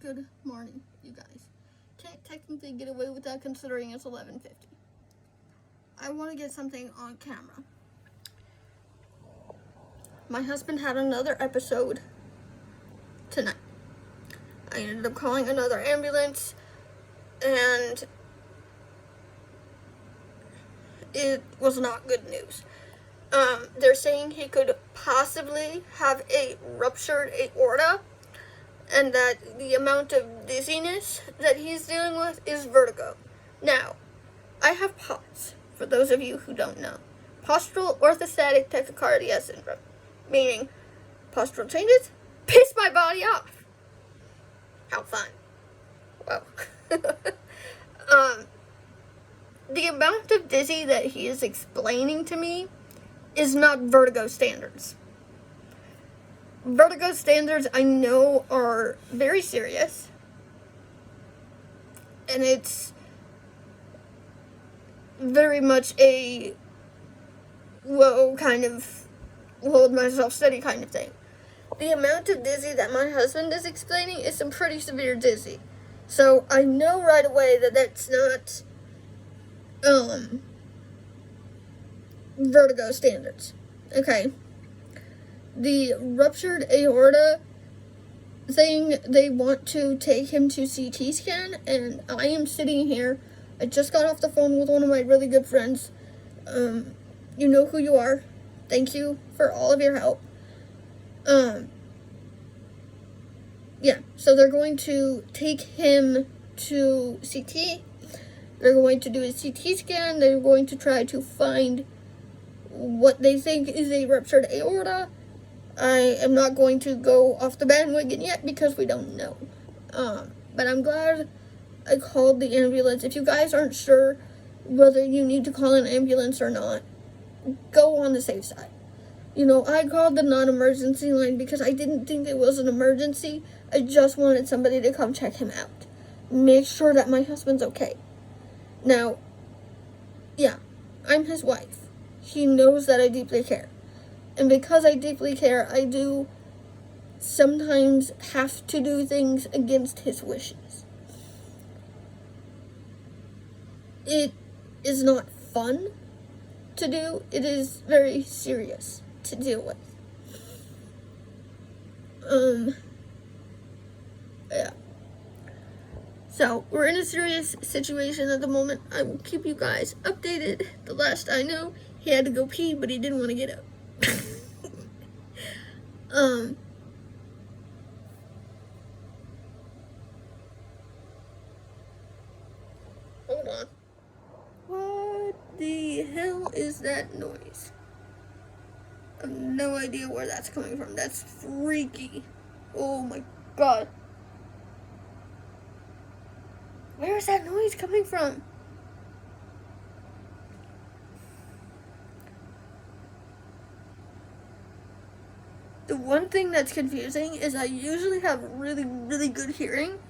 Good morning, you guys. Can't technically get away with that considering it's 11:50. I want to get something on camera. My husband had another episode tonight. I ended up calling another ambulance, and it was not good news. They're saying he could possibly have a ruptured aorta, and that the amount of dizziness that he's dealing with is vertigo. Now, I have POTS, for those of you who don't know. Postural orthostatic tachycardia syndrome, meaning postural changes piss my body off. How fun. Well, the amount of dizzy that he is explaining to me is not vertigo standards. Vertigo standards, I know, are very serious, and it's very much a whoa kind of hold myself steady kind of thing. The amount of dizzy that my husband is explaining is some pretty severe dizzy. So I know right away that that's not vertigo standards. Okay. The ruptured aorta thing, they want to take him to CT scan, and I am sitting here. I just got off the phone with one of my really good friends. You know who you are. Thank you for all of your help. Yeah, so they're going to take him to CT. They're going to do a CT scan. They're going to try to find what they think is a ruptured aorta. I am not going to go off the bandwagon yet because we don't know. But I'm glad I called the ambulance. If you guys aren't sure whether you need to call an ambulance or not, go on the safe side. You know, I called the non-emergency line because I didn't think it was an emergency. I just wanted somebody to come check him out. Make sure that my husband's okay. Now, yeah, I'm his wife. He knows that I deeply care. And because I deeply care, I do sometimes have to do things against his wishes. It is not fun to do. It is very serious to deal with. Yeah. So, we're in a serious situation at the moment. I will keep you guys updated. The last I know, he had to go pee, but he didn't want to get up. Hold on. What the hell is that noise? I have no idea where that's coming from. That's freaky. Oh my god. Where is that noise coming from? The one thing that's confusing is I usually have really, really good hearing.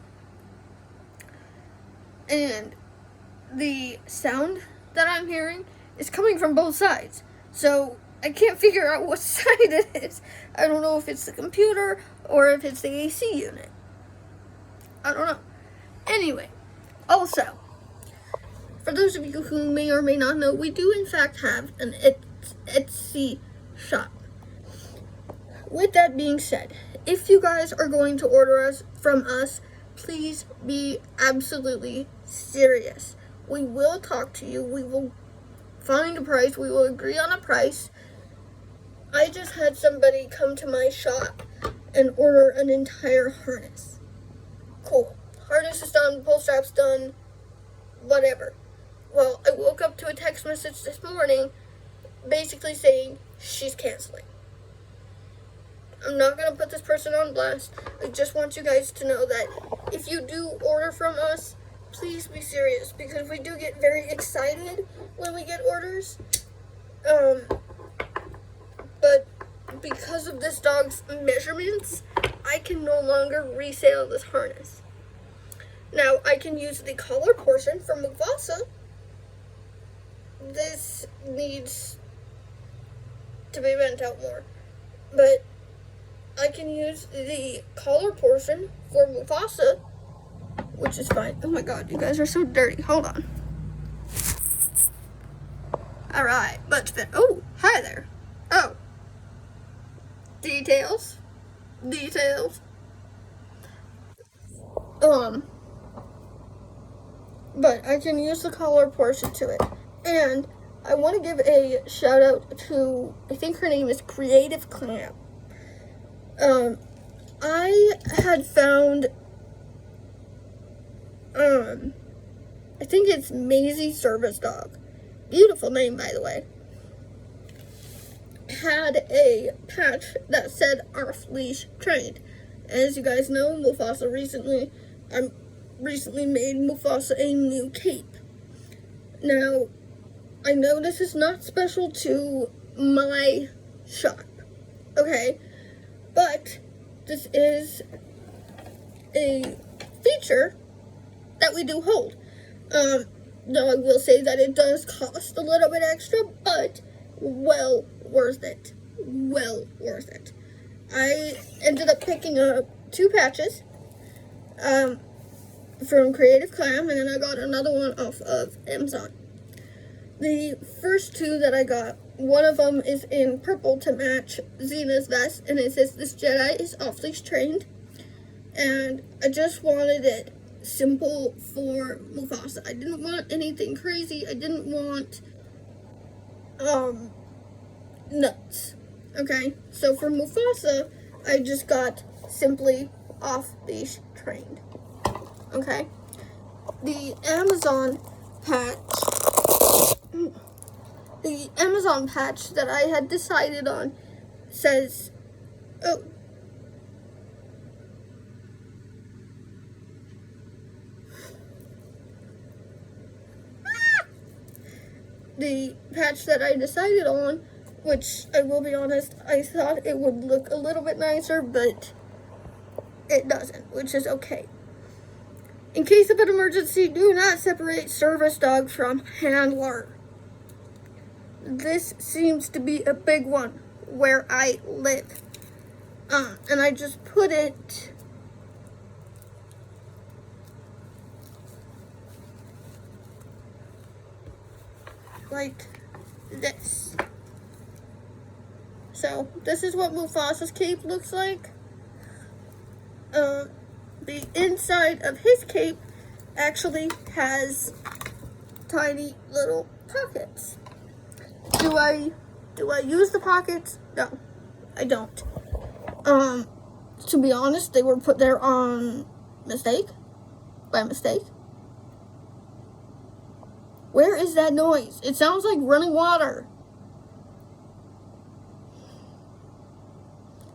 And the sound that I'm hearing is coming from both sides. So I can't figure out what side it is. I don't know if it's the computer or if it's the AC unit. I don't know. Anyway, also, for those of you who may or may not know, we do in fact have an Etsy shop. With that being said, if you guys are going to order from us, please be absolutely serious. We will talk to you. We will find a price. We will agree on a price. I just had somebody come to my shop and order an entire harness. Cool. Harness is done, pull strap's done, whatever. Well, I woke up to a text message this morning basically saying she's canceling. I'm not going to put this person on blast. I just want you guys to know that if you do order from us, please be serious, because we do get very excited when we get orders. But because of this dog's measurements, I can no longer resell this harness. Now, I can use the collar portion from Mufasa. This needs to be bent out more. But I can use the collar portion for Mufasa, which is fine. Oh my god, you guys are so dirty. Hold on. Alright, much better. Oh, hi there. Oh. Details. Details. But I can use the collar portion to it. And I want to give a shout out to, I think her name is Creative Clam. I had found, I think it's Maisie Service Dog. Beautiful name, by the way. Had a patch that said off leash trained. As you guys know, Mufasa recently made Mufasa a new cape. Now, I know this is not special to my shop, okay? But this is a feature that we do hold. Now I will say that it does cost a little bit extra, but well worth it. Well worth it. I ended up picking up 2 patches from Creative Clam, and then I got another one off of Amazon. The first 2 that I got, one of them is in purple to match Xena's vest, and it says this Jedi is off-leash trained, and I just wanted it simple for Mufasa. I didn't want anything crazy. I didn't want nuts. Okay, so for Mufasa, I just got simply off-leash trained. Okay, the Amazon patch that I had decided on says, oh, the patch that I decided on, which I will be honest, I thought it would look a little bit nicer, but it doesn't, which is okay. In case of an emergency, do not separate service dog from handler. This seems to be a big one where I live. And I just put it like this. So this is what Mufasa's cape looks like. The inside of his cape actually has tiny little pockets. Do I use the pockets? No, I don't. To be honest, they were put there on mistake. By mistake. Where is that noise? It sounds like running water.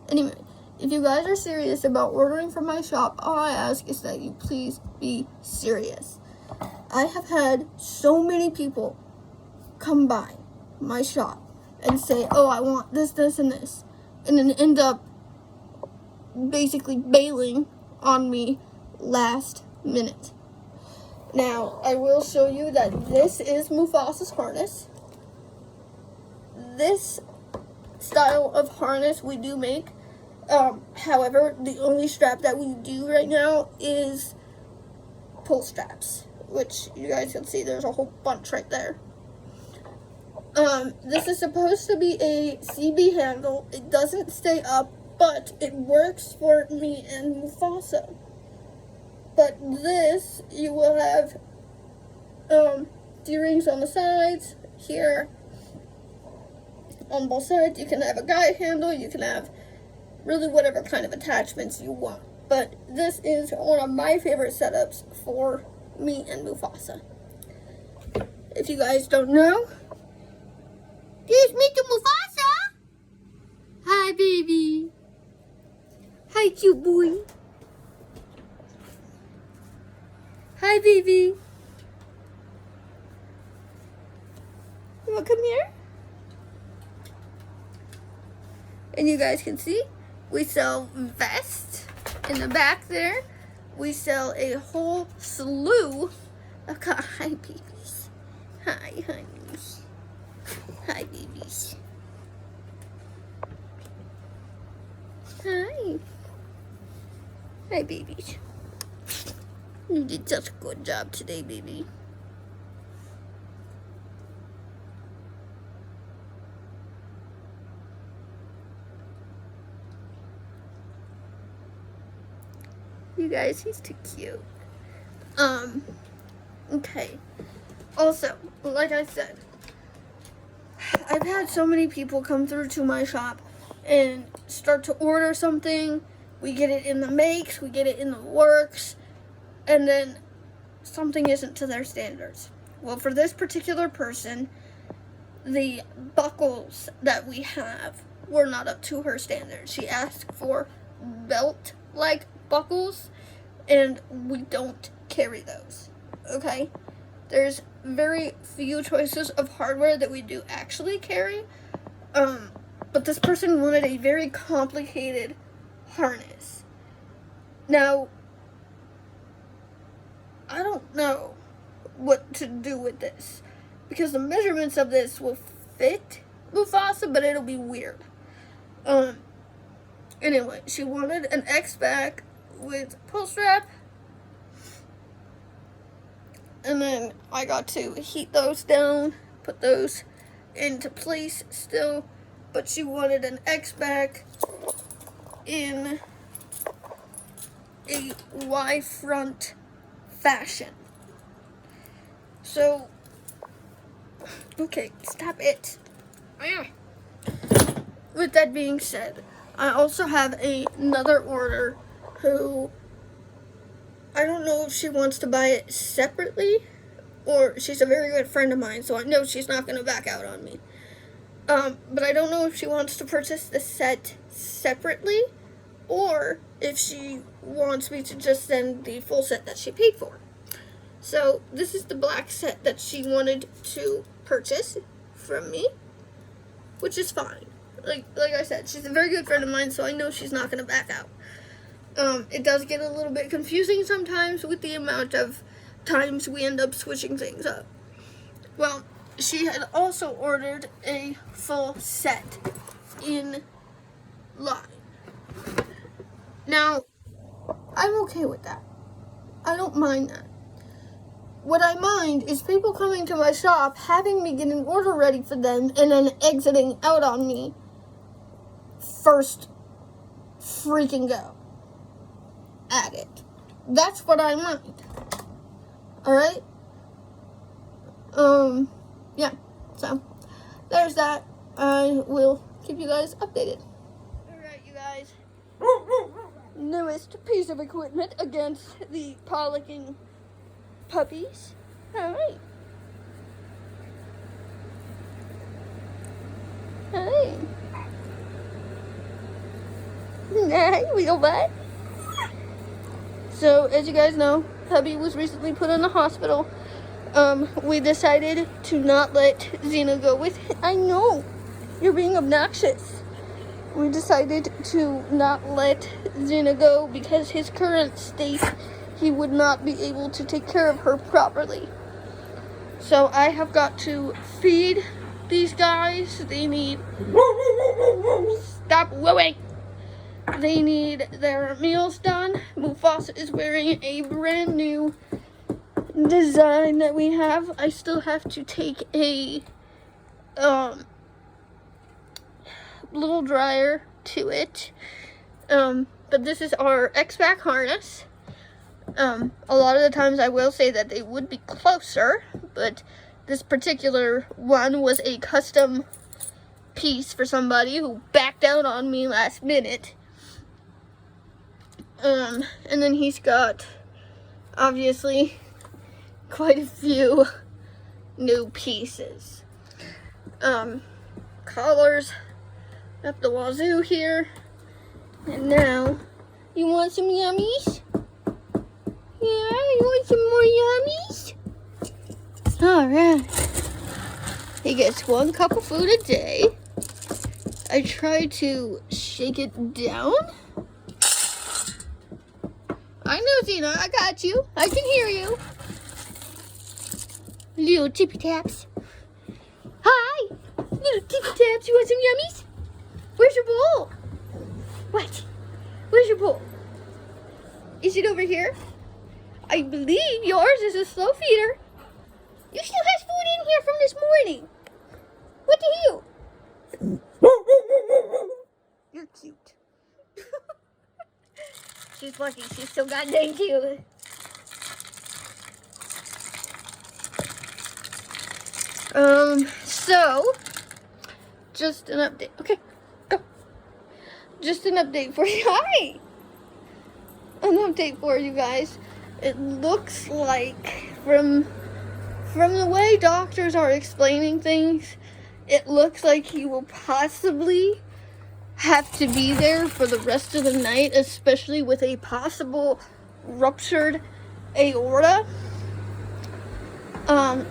Anyway, if you guys are serious about ordering from my shop, all I ask is that you please be serious. I have had so many people come by my shop and say, oh, I want this, this, and this, and then end up basically bailing on me last minute. Now, I will show you that this is Mufasa's harness. This style of harness we do make. However, the only strap that we do right now is pull straps, which you guys can see there's a whole bunch right there. This is supposed to be a CB handle. It doesn't stay up, but it works for me and Mufasa. But this, you will have D-rings on the sides, here, on both sides. You can have a guide handle, you can have really whatever kind of attachments you want. But this is one of my favorite setups for me and Mufasa. If you guys don't know, here's me to Mufasa. Hi, baby. Hi, cute boy. Hi, baby. You want to come here? And you guys can see, we sell vests in the back there. We sell a whole slew of hi, babies. Hi, honeys. Hi, babies. Hi. Hi, babies. You did such a good job today, baby. You guys, he's too cute. Okay. Also, like I said, I've had so many people come through to my shop and start to order something. We get it in the makes, we get it in the works, and then something isn't to their standards. Well, for this particular person, the buckles that we have were not up to her standards. She asked for belt-like buckles, and we don't carry those, okay? There's very few choices of hardware that we do actually carry, but this person wanted a very complicated harness. Now, I don't know what to do with this, because the measurements of this will fit Mufasa, but it'll be weird. Anyway, she wanted an X-back with pull strap, and then I got to heat those down, put those into place still, but she wanted an X-back in a Y-front fashion. So, okay, stop it. With that being said, I also have another order who, I don't know if she wants to buy it separately, or she's a very good friend of mine, so I know she's not going to back out on me. But I don't know if she wants to purchase the set separately, or if she wants me to just send the full set that she paid for. So this is the black set that she wanted to purchase from me, which is fine. Like I said, she's a very good friend of mine, so I know she's not going to back out. It does get a little bit confusing sometimes with the amount of times we end up switching things up. Well, she had also ordered a full set in line. Now, I'm okay with that. I don't mind that. What I mind is people coming to my shop, having me get an order ready for them, and then exiting out on me first freaking go at it. That's what I mind. Alright? Yeah. So, there's that. I will keep you guys updated. Alright, you guys. Newest piece of equipment against the paw-licking puppies. Alright. Hey. Hey, wiggle butt. So, as you guys know, hubby was recently put in the hospital. We decided to not let Xena go with him. I know, you're being obnoxious. We decided to not let Xena go because his current state, he would not be able to take care of her properly. So I have got to feed these guys. They need... Stop wooing! They need their meals done. Mufasa is wearing a brand new design that we have. I still have to take a little dryer to it. But this is our X-back harness. A lot of the times I will say that they would be closer, but this particular one was a custom piece for somebody who backed out on me last minute. And then he's got, obviously, quite a few new pieces. Collars up the wazoo here. And now, you want some yummies? Yeah, you want some more yummies? Alright. He gets 1 cup of food a day. I try to shake it down. I know, Xena, I got you. I can hear you. Little tippy taps. Hi! Little tippy taps, you want some yummies? Where's your bowl? What? Where's your bowl? Is it over here? I believe yours is a slow feeder. You still has food in here from this morning. What the hell? You're cute. She's lucky. She's so goddamn cute. So, just an update. Okay, go. Just an update for you. Hi! An update for you guys. It looks like from the way doctors are explaining things, it looks like he will possibly have to be there for the rest of the night, especially with a possible ruptured aorta.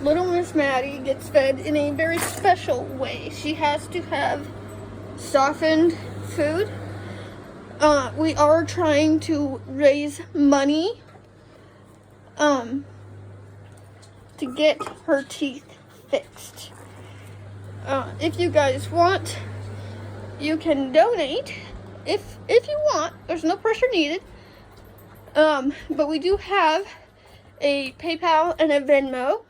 Little Miss Maddie gets fed in a very special way. She has to have softened food. We are trying to raise money to get her teeth fixed. If you guys want, you can donate if you want. There's no pressure needed. But we do have a PayPal and a Venmo.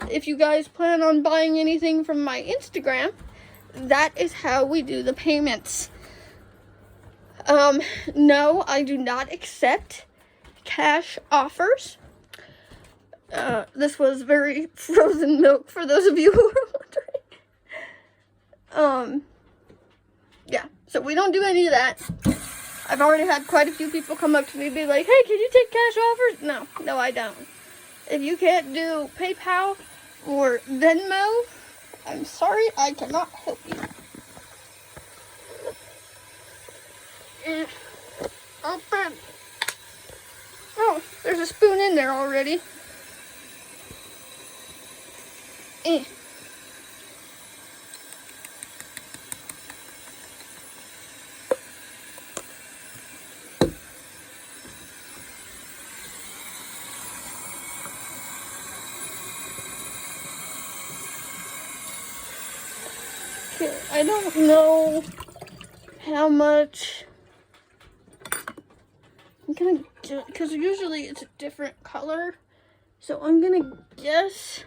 If you guys plan on buying anything from my Instagram, that is how we do the payments. No, I do not accept cash offers. This was very frozen milk for those of you who are wondering. Yeah, so we don't do any of that. I've already had quite a few people come up to me and be like, hey, can you take cash offers? No, I don't. If you can't do PayPal or Venmo, I'm sorry, I cannot help you. Open. Oh, there's a spoon in there already. Okay, I don't know how much I'm gonna do, because usually it's a different color, so I'm gonna guess.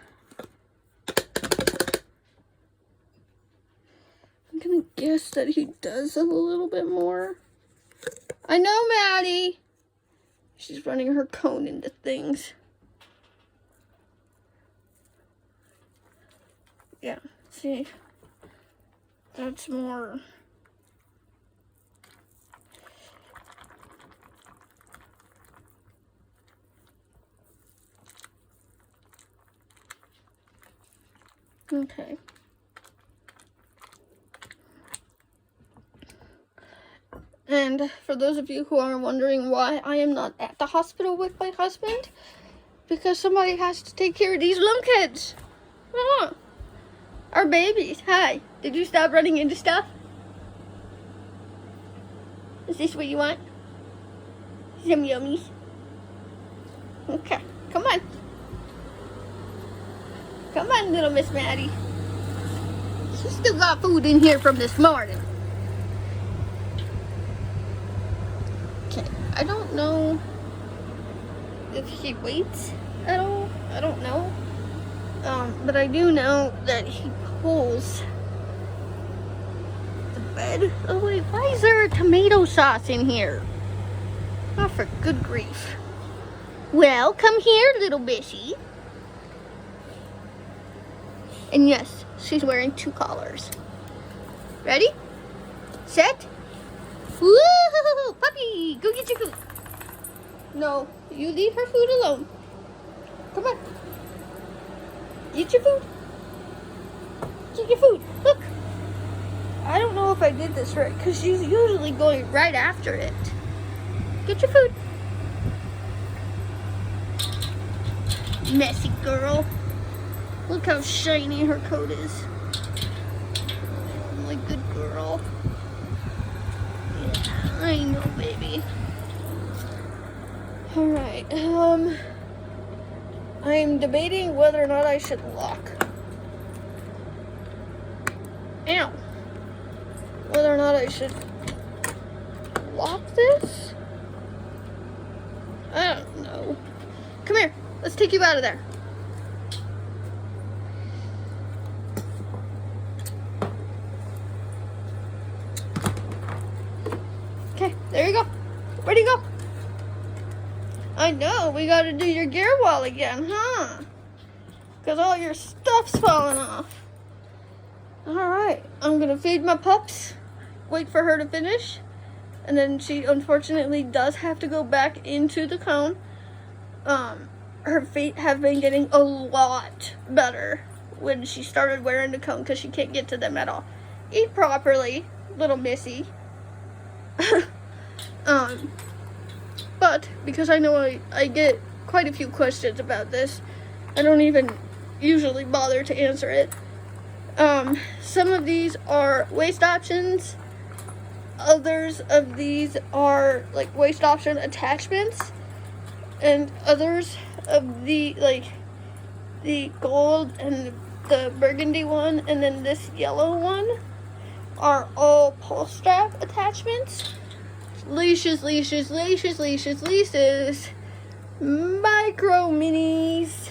I'm gonna guess that he does a little bit more. I know, Maddie. She's running her cone into things. Yeah, see, that's more. Okay. And for those of you who are wondering why I am not at the hospital with my husband, because somebody has to take care of these lunkheads. Our babies. Hi. Did you stop running into stuff? Is this what you want? Some yummies. Okay. Come on. Come on, little Miss Maddie. She's still got food in here from this morning. Okay. I don't know if he waits at all. I don't know. But I do know that he pulls the bed. Oh wait, why is there a tomato sauce in here? Oh, for good grief. Well, come here, little bishy. And yes, she's wearing 2 collars. Ready? Set? Woo! Puppy, go get your food. No, you leave her food alone. Come on. Get your food. Get your food. Look. I don't know if I did this right, because she's usually going right after it. Get your food. Messy girl. Look how shiny her coat is. Oh, my good girl. Yeah, I know, baby. Alright, I'm debating whether or not I should lock. Ow. Whether or not I should swap this? I don't know. Come here. Let's take you out of there. Okay, there you go. Where'd you go? I know, we gotta do your gear wall again, huh? Because all your stuff's falling off. Alright, I'm gonna feed my pups, wait for her to finish, and then she unfortunately does have to go back into the cone. Her feet have been getting a lot better when she started wearing the cone because she can't get to them at all. Eat properly, little missy. But because I know I get quite a few questions about this, I don't even usually bother to answer it. Some of these are waist options. Others of these are like waist option attachments, and others of the gold and the burgundy one and then this yellow one are all pull strap attachments. Leashes, leashes, leashes, leashes, leashes. Micro minis.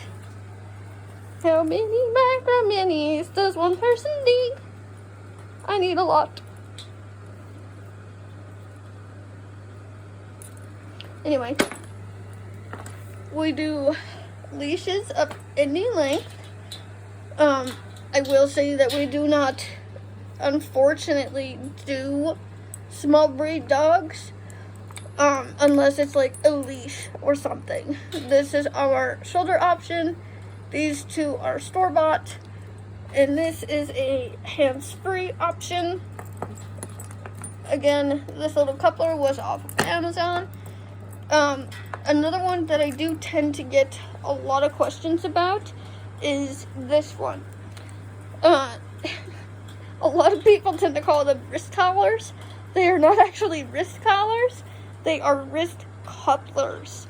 How many micro minis does one person need? I need a lot. Anyway, we do leashes of any length. I will say that we do not, unfortunately, do small breed dogs, unless it's like a leash or something. This is our shoulder option. These two are store-bought, and this is a hands-free option. Again, this little coupler was off of Amazon. Another one that I do tend to get a lot of questions about is this one. A lot of people tend to call them wrist collars. They are not actually wrist collars. They are wrist couplers.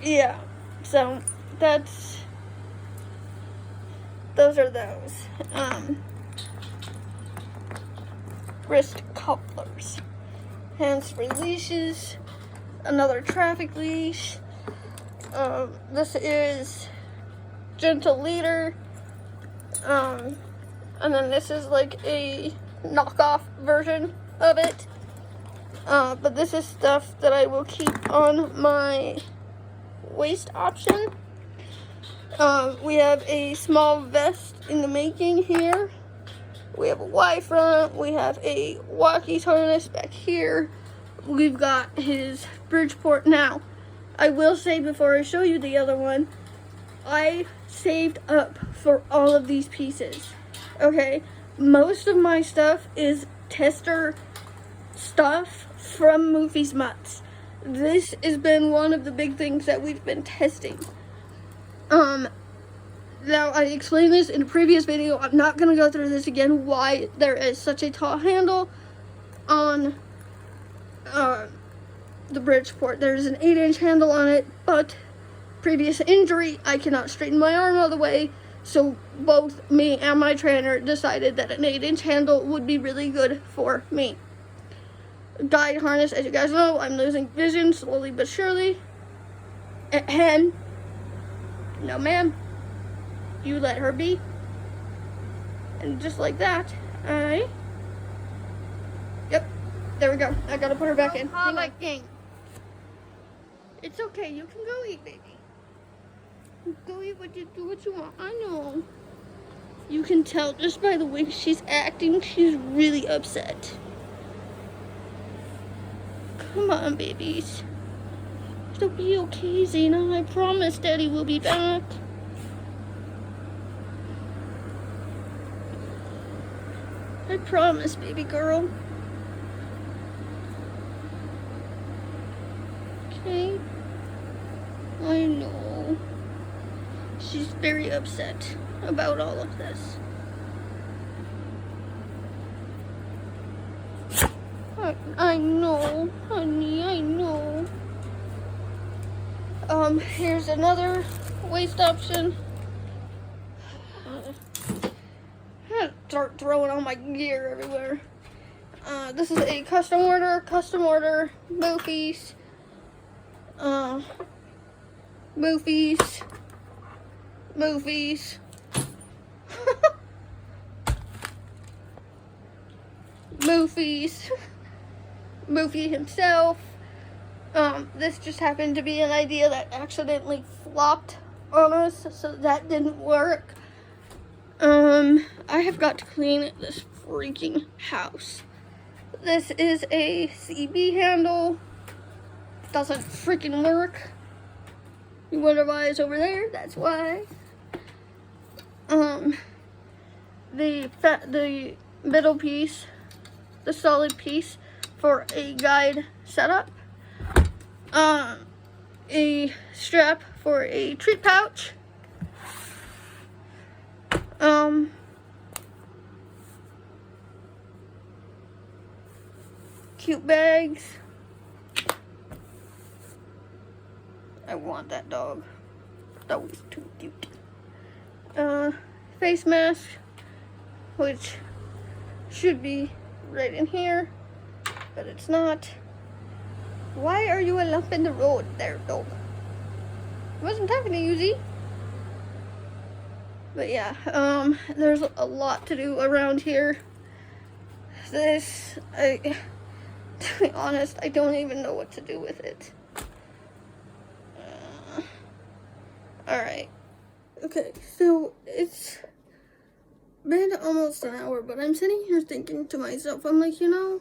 Yeah. So those are those. Wrist couplers. Hands-free leashes. Another traffic leash. This is gentle leader. And then this is like a knockoff version of it. But this is stuff that I will keep on my waist option. We have a small vest in the making here. We have a Y front. We have a walkies harness back here. We've got his Bridgeport. Now, I will say before I show you the other one, I saved up for all of these pieces. Okay, most of my stuff is tester stuff from Moofy's Mutts. This has been one of the big things that we've been testing. Now I explained this in a previous video. I'm not going to go through this again, why there is such a tall handle on the Bridgeport. There's an 8-inch handle on it, but previous injury, I cannot straighten my arm all the way, so both me and my trainer decided that an 8-inch handle would be really good for me. Guide harness, as you guys know, I'm losing vision slowly but surely. And no ma'am, you let her be. And just like that, yep, there we go. I gotta put her back in. It's okay, you can go eat, baby. Go eat what you want. I know. You can tell just by the way she's acting, she's really upset. Come on, babies. It'll be okay, Zena. I promise Daddy will be back. I promise, baby girl. Okay? I know. She's very upset about all of this. I know, honey, I know. Here's another waist option. start throwing all my gear everywhere. This is a custom order, Moofy's, Moofy's, Moofy's, Moofy himself. This just happened to be an idea that accidentally flopped on us, so that didn't work. I have got to clean this freaking house. This is a CB handle. Doesn't freaking work. You wonder why it's over there? That's why. The middle piece, the solid piece for a guide setup. A strap for a treat pouch. Cute bags. I want that dog. That was too cute. Face mask, which should be right in here, but it's not. Why are you a lump in the road there, dog? I wasn't talking to you, Z. But yeah, there's a lot to do around here. This, to be honest, I don't even know what to do with it. Alright. Okay, so it's been almost an hour, but I'm sitting here thinking to myself, I'm like, you know,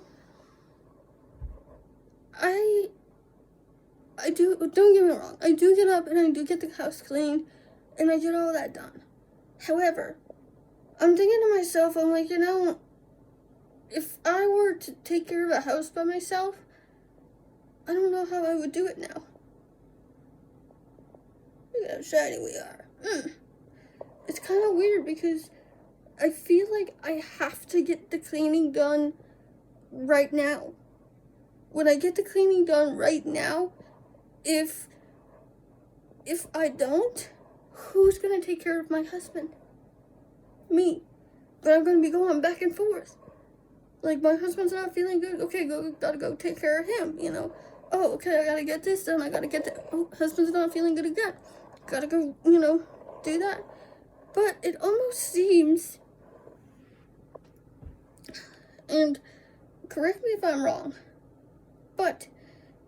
I do, don't get me wrong, I do get up and I do get the house clean, and I get all that done. However, I'm thinking to myself, I'm like, you know, if I were to take care of a house by myself, I don't know how I would do it now. Look at how shiny we are. It's kind of weird because I feel like I have to get the cleaning done right now. When I get the cleaning done right now, if I don't, who's going to take care of my husband? Me. But I'm going to be going back and forth. Like, my husband's not feeling good. Okay, gotta go take care of him, you know. Oh, okay, I gotta get this done. I gotta get that. Oh, husband's not feeling good again. Gotta go, you know, do that. But it almost seems, and correct me if I'm wrong, but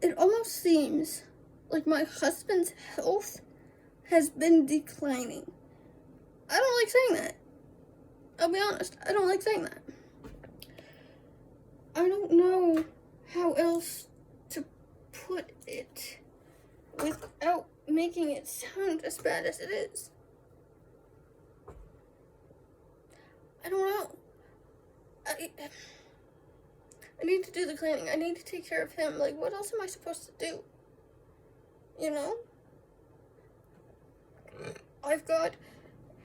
it almost seems like my husband's health has been declining. I don't like saying that. I'll be honest, I don't like saying that. I don't know how else to put it without making it sound as bad as it is. I don't know. I need to do the cleaning. I need to take care of him. Like, what else am I supposed to do? You know? I've got,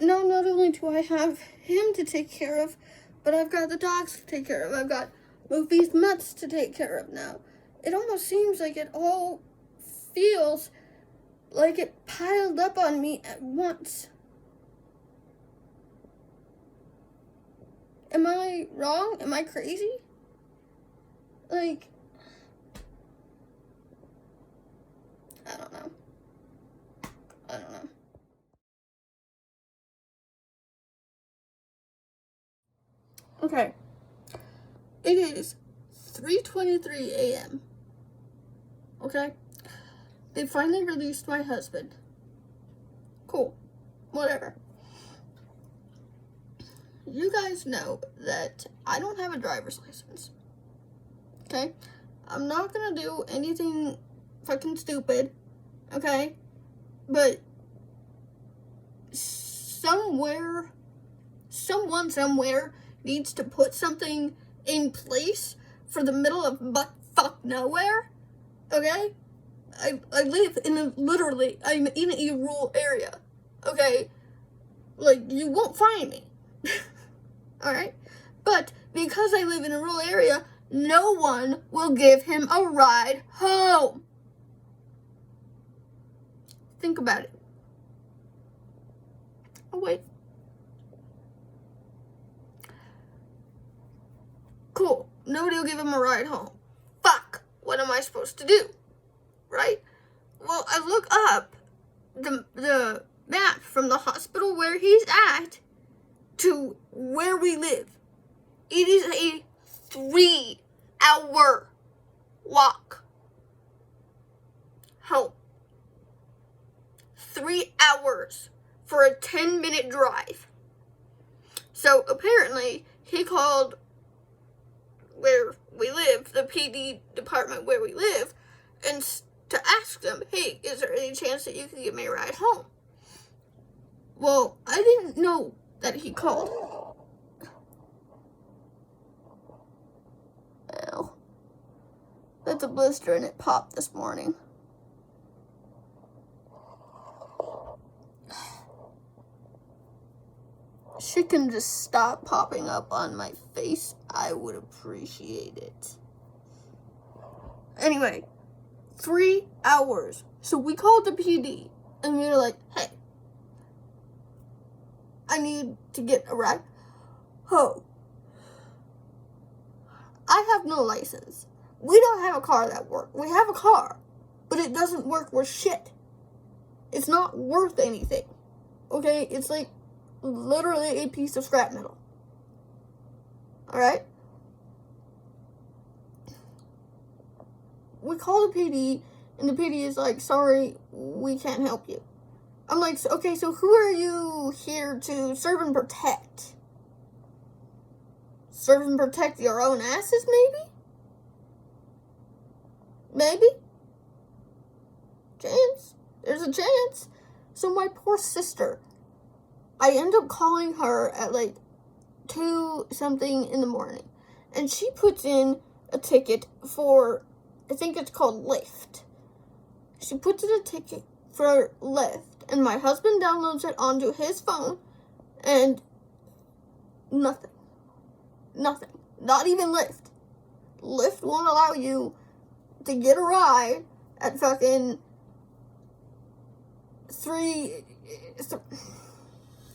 not only do I have him to take care of, but I've got the dogs to take care of. I've got Moofy's nuts to take care of now. It almost seems like it all feels like it piled up on me at once. Am I wrong? Am I crazy? Like, I don't know. Okay. It is 3:23 a.m. Okay? They finally released my husband. Cool. Whatever. You guys know that I don't have a driver's license. Okay? I'm not gonna do anything fucking stupid. Okay? But someone somewhere needs to put something in place for the middle of butt-fuck nowhere. Okay? I live in I'm in a rural area. Okay? Like, you won't find me. Alright? But because I live in a rural area, no one will give him a ride home. Think about it. Oh, wait. cool. Nobody will give him a ride home. Fuck. What am I supposed to do? Right? Well, I look up the map from the hospital where he's at to where we live. It is a 3-hour walk home. 3 hours for a 10-minute drive. So apparently he called where we live, the PD department where we live, and to ask them, hey, is there any chance that you can give me a ride home? Well, I didn't know that he called. Ow. That's a blister and it popped this morning. She can just stop popping up on my face. I would appreciate it. Anyway, 3 hours. So we called the PD and we were like, hey, I need to get a ride home. I have no license. We don't have a car that works. We have a car, but it doesn't work worth shit. It's not worth anything. Okay? It's like literally a piece of scrap metal. Alright? We call the PD, and the PD is like, sorry, we can't help you. I'm like, okay, so who are you here to serve and protect? Serve and protect your own asses, maybe? Maybe? Chance. There's a chance. So my poor sister, I end up calling her at like 2-something in the morning. And she puts in a ticket for, I think it's called Lyft. She puts in a ticket for Lyft. And my husband downloads it onto his phone. And nothing. Nothing. Not even Lyft. Lyft won't allow you to get a ride at fucking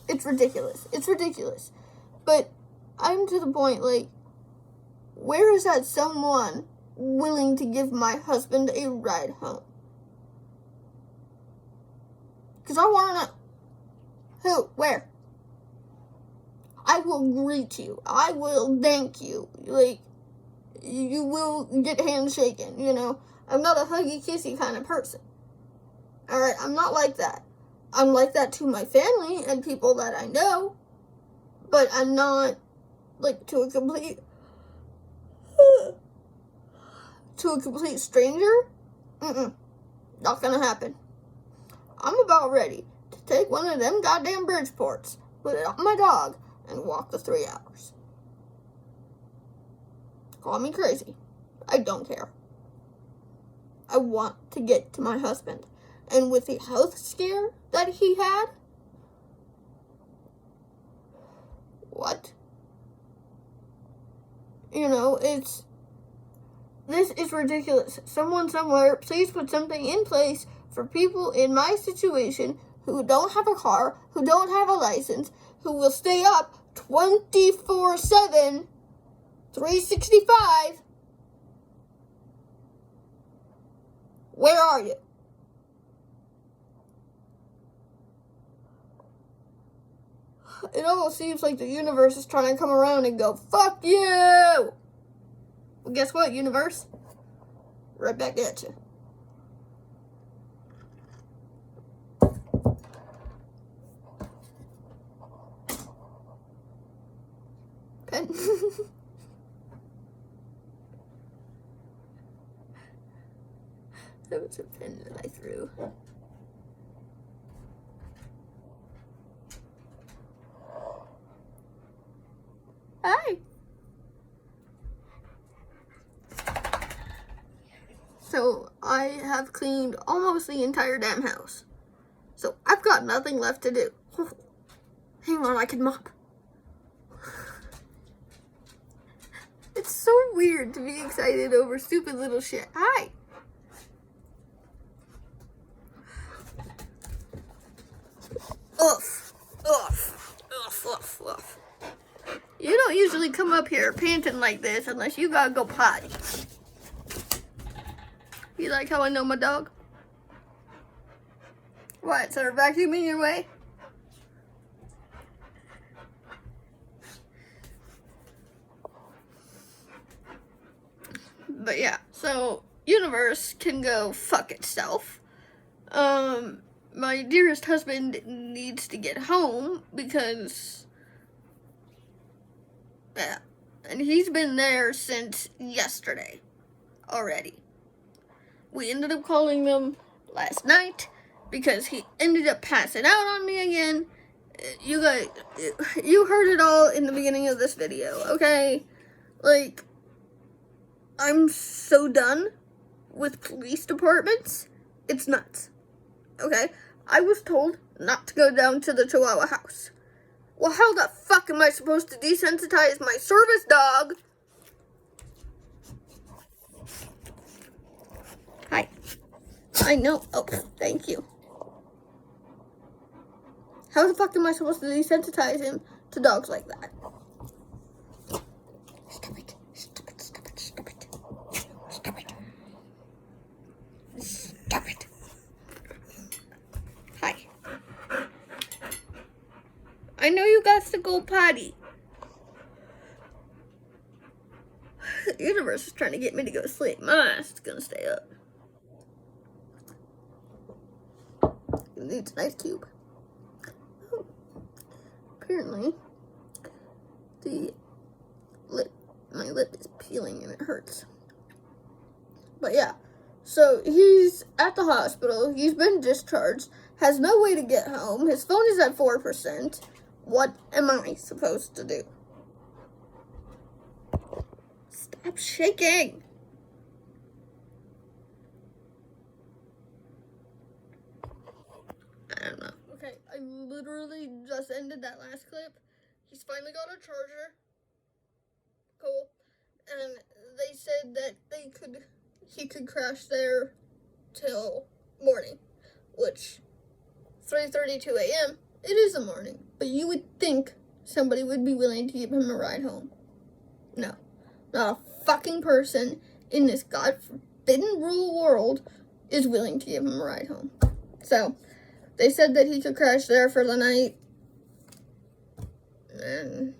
it's ridiculous. It's ridiculous. But I'm to the point, like, where is that someone willing to give my husband a ride home? Because I want to know. Who? Where? I will greet you. I will thank you. Like, you will get handshaken, you know. I'm not a huggy, kissy kind of person. Alright, I'm not like that. I'm like that to my family and people that I know. But I'm not, like, to a complete stranger. Not gonna happen. I'm about ready to take one of them goddamn Bridgeports, put it on my dog, and walk the 3 hours. Call me crazy. I don't care. I want to get to my husband. And with the health scare that he had, what? You know, this is ridiculous. Someone somewhere, please put something in place for people in my situation who don't have a car, who don't have a license, who will stay up 24/7, 365. Where are you? It almost seems like the universe is trying to come around and go, fuck you! Well, guess what, universe? Right back at you. Pen. That was a pen that I threw. Hi. So, I have cleaned almost the entire damn house. So, I've got nothing left to do. Hang on, I can mop. It's so weird to be excited over stupid little shit. Hi. Oof. You don't usually come up here panting like this unless you gotta go potty. You like how I know my dog? What, so they're vacuuming your way? But yeah, so universe can go fuck itself. My dearest husband needs to get home because, yeah, and he's been there since yesterday already. We ended up calling them last night because he ended up passing out on me again. You guys, you heard it all in the beginning of this video, okay? Like, I'm so done with police departments. It's nuts. Okay? I was told not to go down to the Chihuahua house. Well, how the fuck am I supposed to desensitize my service dog? Hi. I know. Oh, thank you. How the fuck am I supposed to desensitize him to dogs like that? Stop it. Stop it. Stop it. Stop it. Stop it. Stop it. Hi. I know you got to go potty. The universe is trying to get me to go to sleep. My ass is gonna stay up. It needs an ice cube. Oh. Apparently, my lip is peeling and it hurts. But yeah, so he's at the hospital. He's been discharged. Has no way to get home. His phone is at 4%. What am I supposed to do? Stop shaking. I don't know. Okay, I literally just ended that last clip. He's finally got a charger. Cool. And they said that he could crash there till morning, which 3:32 a.m. It is the morning, but you would think somebody would be willing to give him a ride home. No, not a fucking person in this God-forbidden rural world is willing to give him a ride home. So they said that he could crash there for the night, and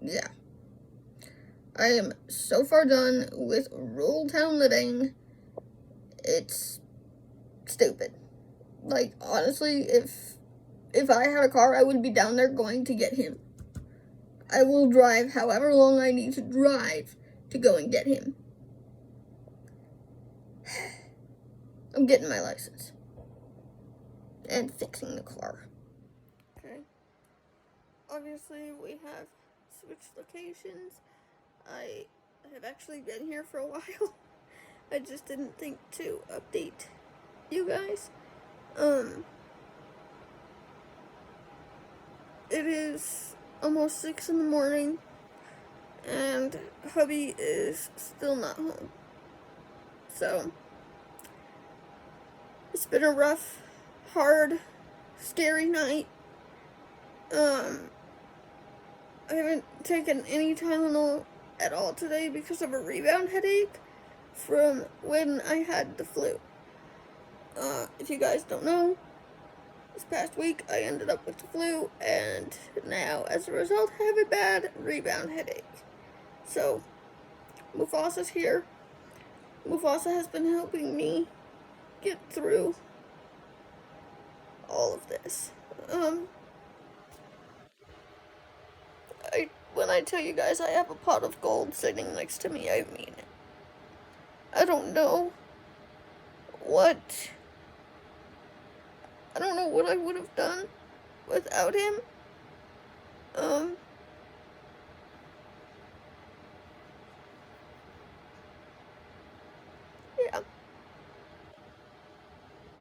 yeah. I am so far done with rural town living. It's stupid. Like, honestly, if I had a car, I would be down there going to get him. I will drive however long I need to drive to go and get him. I'm getting my license. And fixing the car. Okay. Obviously, we have switched locations. I have actually been here for a while. I just didn't think to update you guys. It is almost 6 in the morning, and hubby is still not home. So, it's been a rough, hard, scary night. I haven't taken any Tylenol at all today because of a rebound headache from when I had the flu. If you guys don't know, this past week I ended up with the flu, and now as a result I have a bad rebound headache. So Mufasa's here. Mufasa has been helping me get through all of this. When I tell you guys I have a pot of gold sitting next to me, I mean it. I don't know what I would have done without him.